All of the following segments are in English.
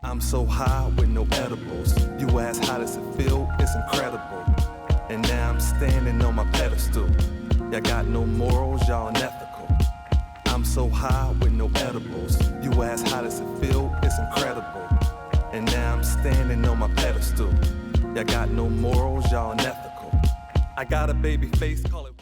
I'm so high with no edibles. You ask how does it feel? It's incredible. And now I'm standing on my pedestal. Y'all got no morals, y'all unethical. I'm so high with no edibles. You ask how does it feel? It's incredible. And now I'm standing on my pedestal. Y'all got no morals, y'all unethical. I got a baby face, call it.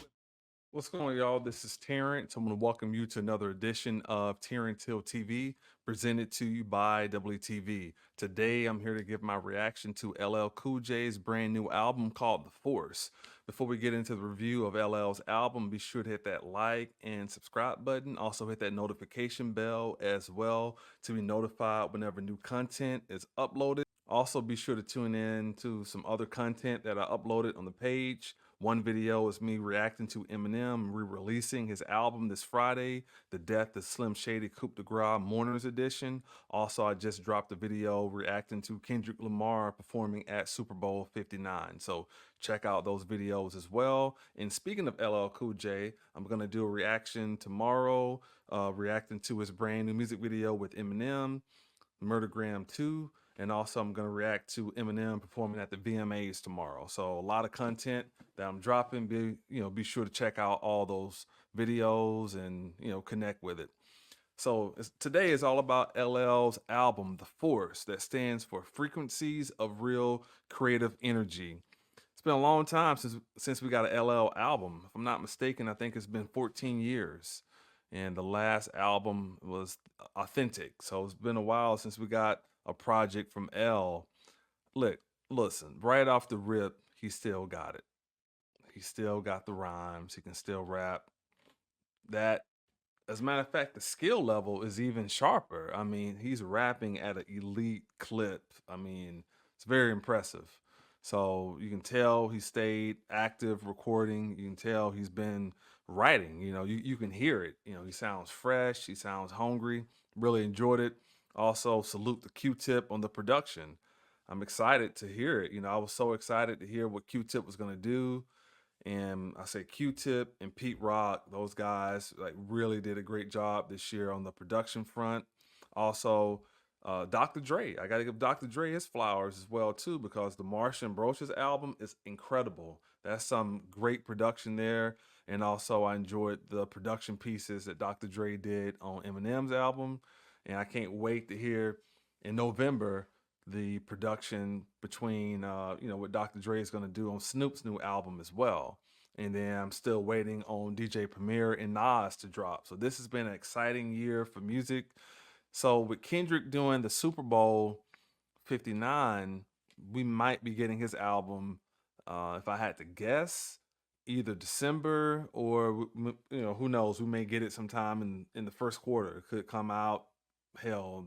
What's going on, y'all? This is Terrance. I'm going to welcome you to another edition of Terrance Hill TV, presented to you by WTV. Today, I'm here to give my reaction to LLCoolJ's brand new album called The Force. Before we get into the review of LL's album, be sure to hit that like and subscribe button. Also, hit that notification bell as well to be notified whenever new content is uploaded. Also, be sure to tune in to some other content that I uploaded on the page. One video is me reacting to Eminem re-releasing his album this Friday, The Death of Slim Shady Coup de Grace Mourners Edition. Also, I just dropped a video reacting to Kendrick Lamar performing at Super Bowl 59. So check out those videos as well. And speaking of LLCoolJ, I'm going to do a reaction tomorrow, reacting to his brand new music video with Eminem, Murdergram 2. And also I'm going to react to Eminem performing at the VMAs tomorrow. So a lot of content that I'm dropping. Be sure to check out all those videos and, connect with it. So today is all about LL's album, The Force, that stands for Frequencies of Real Creative Energy. It's been a long time since we got an LL album. If I'm not mistaken, I think it's been 14 years. And the last album was Authentic. So it's been a while since we got a project from L. Listen, right off the rip, he still got it. He still got the rhymes. He can still rap. That, as a matter of fact, the skill level is even sharper. I mean, he's rapping at an elite clip. I mean, it's very impressive. So you can tell he stayed active recording. You can tell he's been writing. You can hear it. He sounds fresh. He sounds hungry. Really enjoyed it. Also, salute the Q-Tip on the production. I'm excited to hear it. I was so excited to hear what Q-Tip was going to do. And I say Q-Tip and Pete Rock, those guys really did a great job this year on the production front. Also, Dr. Dre. I got to give Dr. Dre his flowers as well, too, because the Martian Broches album is incredible. That's some great production there. And also, I enjoyed the production pieces that Dr. Dre did on Eminem's album. And I can't wait to hear in November the production between, what Dr. Dre is going to do on Snoop's new album as well. And then I'm still waiting on DJ Premier and Nas to drop. So this has been an exciting year for music. So with Kendrick doing the Super Bowl 59, we might be getting his album, if I had to guess, either December or, who knows, we may get it sometime in the first quarter. It could come out, hell,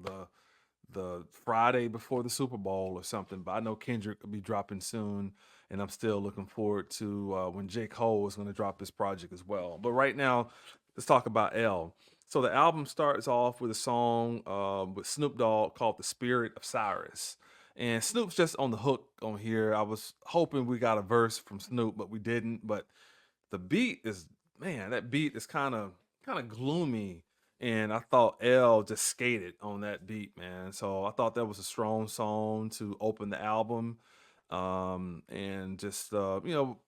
the Friday before the Super Bowl or something. But I know Kendrick will be dropping soon, and I'm still looking forward to when J. Cole is going to drop his project as well. But right now, let's talk about L. So the album starts off with a song with Snoop Dogg called The Spirit of Cyrus. And Snoop's just on the hook on here. I was hoping we got a verse from Snoop, but we didn't. But the beat is, man, that beat is kind of gloomy. And I thought L just skated on that beat, man. So I thought that was a strong song to open the album. And just,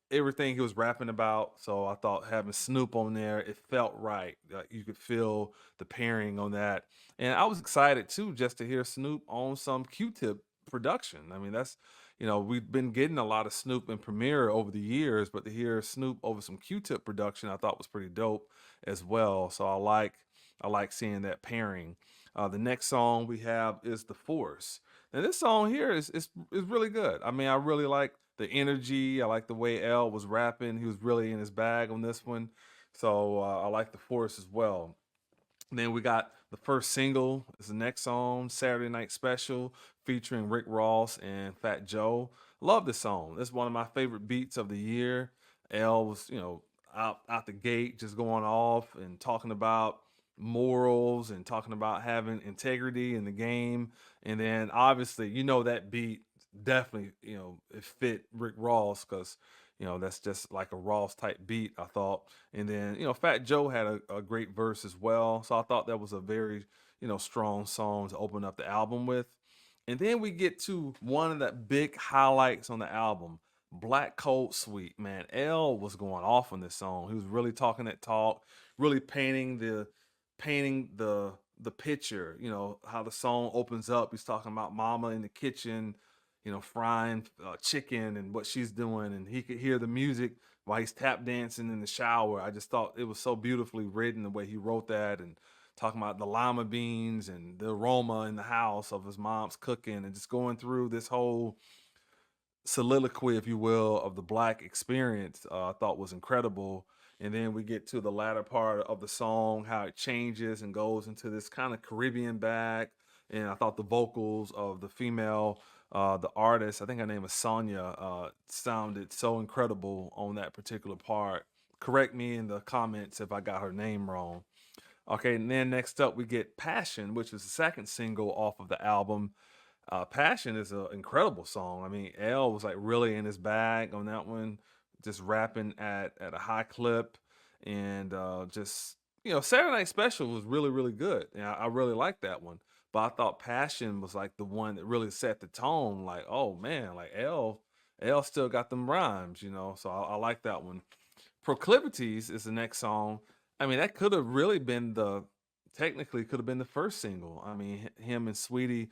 everything he was rapping about. So I thought having Snoop on there, it felt right. You could feel the pairing on that. And I was excited too, just to hear Snoop on some Q-Tip production. I mean, that's, we've been getting a lot of Snoop and Premier over the years, but to hear Snoop over some Q-Tip production, I thought was pretty dope as well. So I like seeing that pairing. The next song we have is The Force. Now this song here is really good. I mean, I really like the energy. I like the way L was rapping. He was really in his bag on this one. So I like The Force as well. And then we got the first single is the next song, Saturday Night Special, featuring Rick Ross and Fat Joe. Love this song. It's one of my favorite beats of the year. L was, out the gate, just going off and talking about morals and talking about having integrity in the game. And then obviously, that beat definitely, it fit Rick Ross because, that's just like a Ross type beat, I thought. And then, Fat Joe had a great verse as well. So I thought that was a very, strong song to open up the album with. And then we get to one of the big highlights on the album, Black Cold Sweet. Man, L was going off on this song. He was really talking that talk, really painting the picture, you know, how the song opens up. He's talking about mama in the kitchen, you know, frying chicken and what she's doing, and he could hear the music while he's tap dancing in the shower. I just thought it was so beautifully written the way he wrote that, and talking about the lima beans and the aroma in the house of his mom's cooking, and just going through this whole soliloquy, if you will, of the black experience. I thought was incredible. And then we get to the latter part of the song, how it changes and goes into this kind of Caribbean bag. And I thought the vocals of the female, the artist, I think her name is Sonia, sounded so incredible on that particular part. Correct me in the comments if I got her name wrong. Okay, and then next up we get Passion, which is the second single off of the album. Passion is an incredible song. I mean, L was like really in his bag on that one, just rapping at a high clip, and just, you know, Saturday Night Special was really really good, and I really liked that one. But I thought Passion was like the one that really set the tone. Like, oh man, like L still got them rhymes, you know. So I like that one. Proclivities is the next song. I mean, that could have really been the technically could have been the first single. I mean, him and Sweetie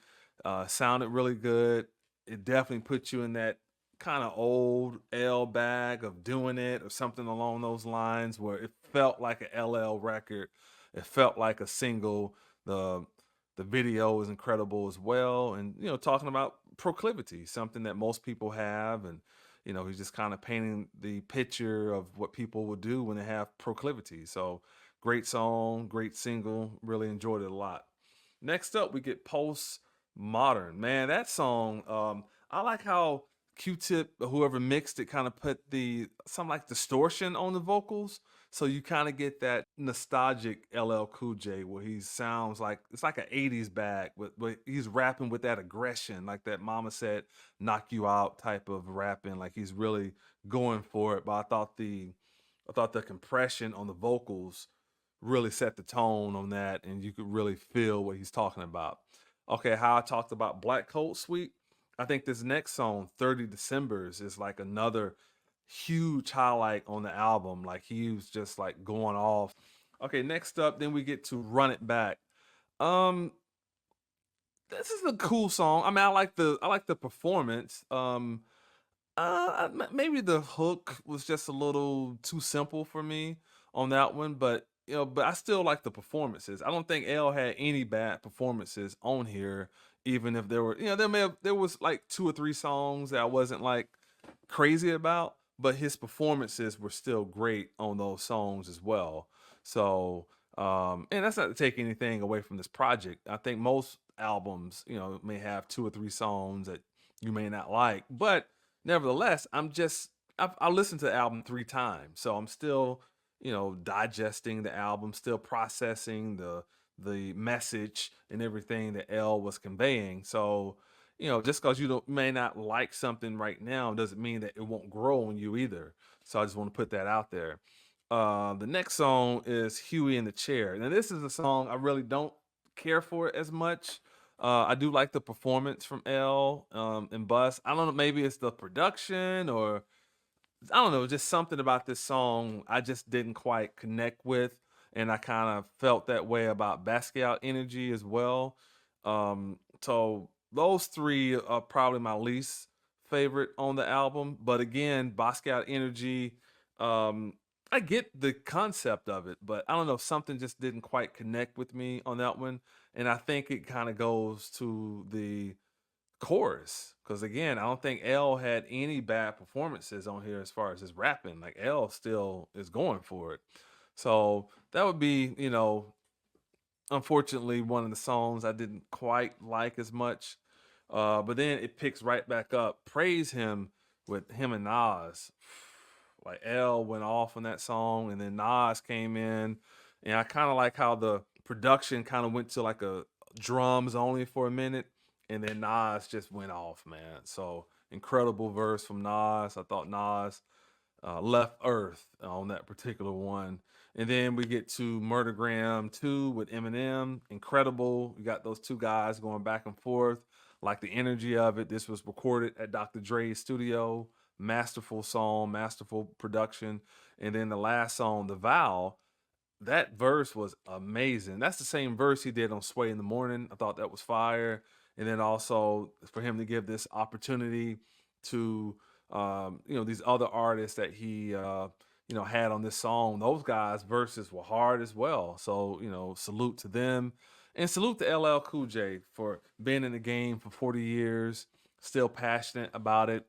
sounded really good. It definitely puts you in that kind of old L bag of doing it or something along those lines, where it felt like a LL record. It felt like a single. The the video is incredible as well, and you know, talking about proclivity, something that most people have, and you know, he's just kind of painting the picture of what people would do when they have proclivity. So great song, great single, really enjoyed it a lot. Next up, we get Post Modern. Man, that song, I like how Q-Tip, or whoever mixed it, kind of put the some like distortion on the vocals. So you kind of get that nostalgic LL Cool J where he sounds like it's like an 80s bag, but he's rapping with that aggression, like that mama said, knock you out type of rapping. Like he's really going for it. But I thought the compression on the vocals really set the tone on that, and you could really feel what he's talking about. Okay, how I talked about Black Coat Suite. I think this next song, 30 Decembers, is like another huge highlight on the album. Like he was just like going off. Okay, next up, then we get to Run It Back. Um, this is a cool song. I mean, I like the performance. Maybe the hook was just a little too simple for me on that one, but you know, but I still like the performances. I don't think L had any bad performances on here, even if there were, you know, there was like two or three songs that I wasn't like crazy about, but his performances were still great on those songs as well. So, and that's not to take anything away from this project. I think most albums, you know, may have two or three songs that you may not like, but nevertheless, I listened to the album three times, so I'm still, you know, digesting the album, still processing the message and everything that L was conveying. So, you know, just because you don't may not like something right now doesn't mean that it won't grow on you either. So I just want to put that out there. The next song is Huey in the Chair. Now this is a song I really don't care for it as much. I do like the performance from L and Bus. I don't know, maybe it's the production, or I don't know, just something about this song I just didn't quite connect with, and I kind of felt that way about Basquiat Energy as well. So those three are probably my least favorite on the album. But again, Basquiat Energy, um, I get the concept of it, but I don't know, something just didn't quite connect with me on that one. And I think it kind of goes to the chorus, because again, I don't think L had any bad performances on here as far as his rapping. Like L still is going for it. So that would be, you know, unfortunately one of the songs I didn't quite like as much. But then it picks right back up. Praise Him with him and Nas. Like L went off on that song, and then Nas came in, and I kind of like how the production kind of went to like a drums only for a minute, and then Nas just went off, man. So incredible verse from Nas. I thought Nas left Earth on that particular one. And then we get to Murdergram 2 with Eminem. Incredible. You got those two guys going back and forth. like the energy of it. This was recorded at Dr. Dre's studio. Masterful song, masterful production. And then the last song, The Vow, that verse was amazing. That's the same verse he did on Sway in the Morning. I thought that was fire. And then also for him to give this opportunity to, these other artists that he, had on this song, those guys' verses were hard as well. So, salute to them. And salute to LLCoolJ for being in the game for 40 years, still passionate about it.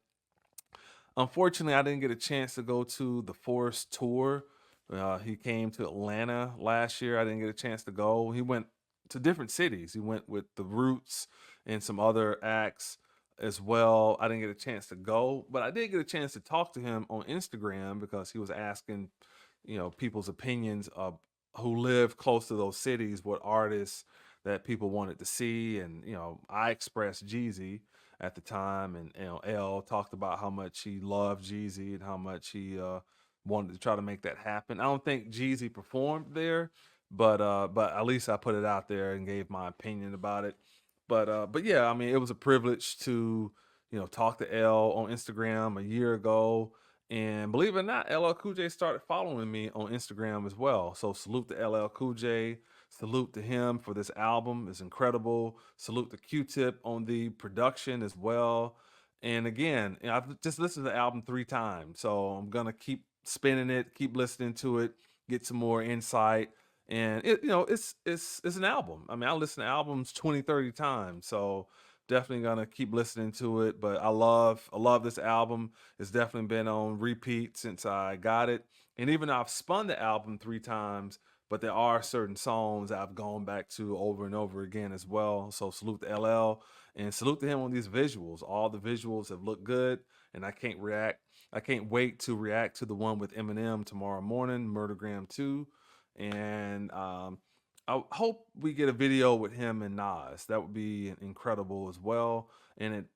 Unfortunately, I didn't get a chance to go to the Forest tour. He came to Atlanta last year. I didn't get a chance to go. He went to different cities. He went with the Roots and some other acts as well. I didn't get a chance to go, but I did get a chance to talk to him on Instagram because he was asking, people's opinions of who live close to those cities, what artists that people wanted to see. And, I expressed Jeezy at the time, and L talked about how much he loved Jeezy and how much he wanted to try to make that happen. I don't think Jeezy performed there, but at least I put it out there and gave my opinion about it. But yeah, I mean, it was a privilege to talk to L on Instagram a year ago, and believe it or not, LLCoolJ started following me on Instagram as well. So salute to LLCoolJ. Salute to him for this album. It's incredible. Salute to Q-Tip on the production as well. And again, I've just listened to the album 3 times, so I'm gonna keep spinning it, keep listening to it, get some more insight. And it's an album. I mean, I listen to albums 20, 30 times, so definitely gonna keep listening to it. But I love this album. It's definitely been on repeat since I got it. And even though I've spun the album 3 times, but there are certain songs I've gone back to over and over again as well. So salute to LL and salute to him on these visuals. All the visuals have looked good, and I can't wait to react to the one with Eminem tomorrow morning, Murdergram 2. And I hope we get a video with him and Nas. That would be incredible as well. And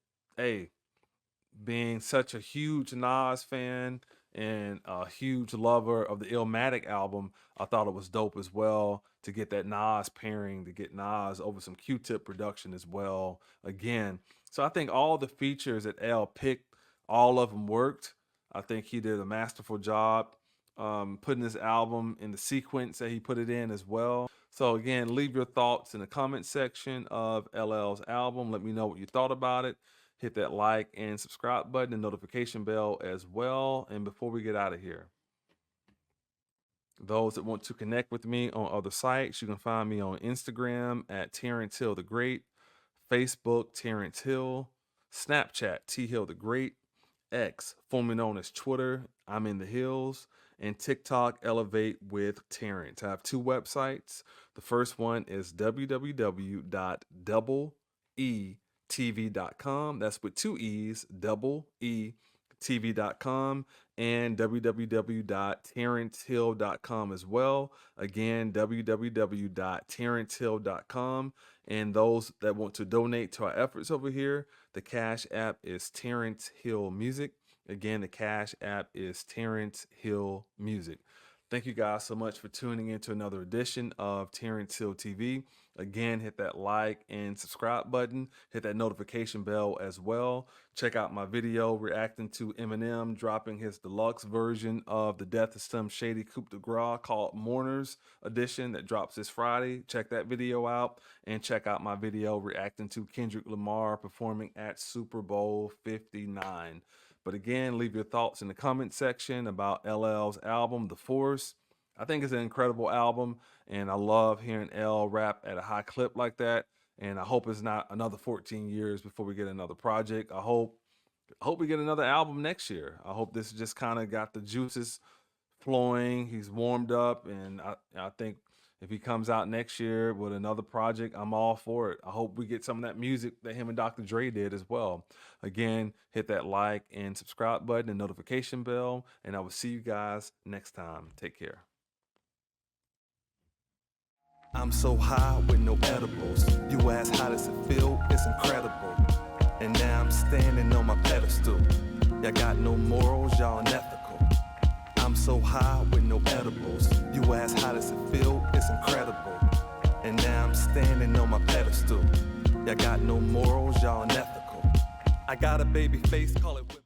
being such a huge Nas fan and a huge lover of the Illmatic album, I thought it was dope as well to get that Nas pairing, to get Nas over some Q-Tip production as well again. So I think all the features that L picked, all of them worked. I think he did a masterful job putting this album in the sequence that he put it in as well. So again, leave your thoughts in the comment section of LL's album. Let me know what you thought about it. Hit that like and subscribe button and notification bell as well. And before we get out of here, those that want to connect with me on other sites, you can find me on Instagram at Terrance Hill the Great, Facebook Terrance Hill, Snapchat T Hill the Great, X, formerly known as Twitter, I'm in the Hills, and TikTok Elevate with Terrance. I have 2 websites. The first one is www.doubletv.com. That's with 2 E's, doubletv.com, and www.terrancehill.com as well. Again, www.terrancehill.com. And those that want to donate to our efforts over here, the Cash App is Terrance Hill Music. Again, the Cash App is Terrance Hill Music. Thank you guys so much for tuning in to another edition of Terrance Hill TV. Again, hit that like and subscribe button. Hit that notification bell as well. Check out my video reacting to Eminem dropping his deluxe version of the Death of Slim Shady Coup de Grace called Mourners Edition that drops this Friday. Check that video out, and check out my video reacting to Kendrick Lamar performing at Super Bowl 59. But again, leave your thoughts in the comment section about LL's album, The Force. I think it's an incredible album, and I love hearing L rap at a high clip like that. And I hope it's not another 14 years before we get another project. I hope we get another album next year. I hope this just kind of got the juices flowing. He's warmed up, and I think if he comes out next year with another project, I'm all for it. I hope we get some of that music that him and Dr. Dre did as well. Again, hit that like and subscribe button and notification bell, and I will see you guys next time. Take care. I'm so high with no edibles. You ask how does it feel? It's incredible. And now I'm standing on my pedestal. Y'all got no morals, y'all unethical. I'm so high with no edibles. You ask how does it feel? It's incredible. And now I'm standing on my pedestal. Y'all got no morals, y'all unethical. I got a baby face, call it.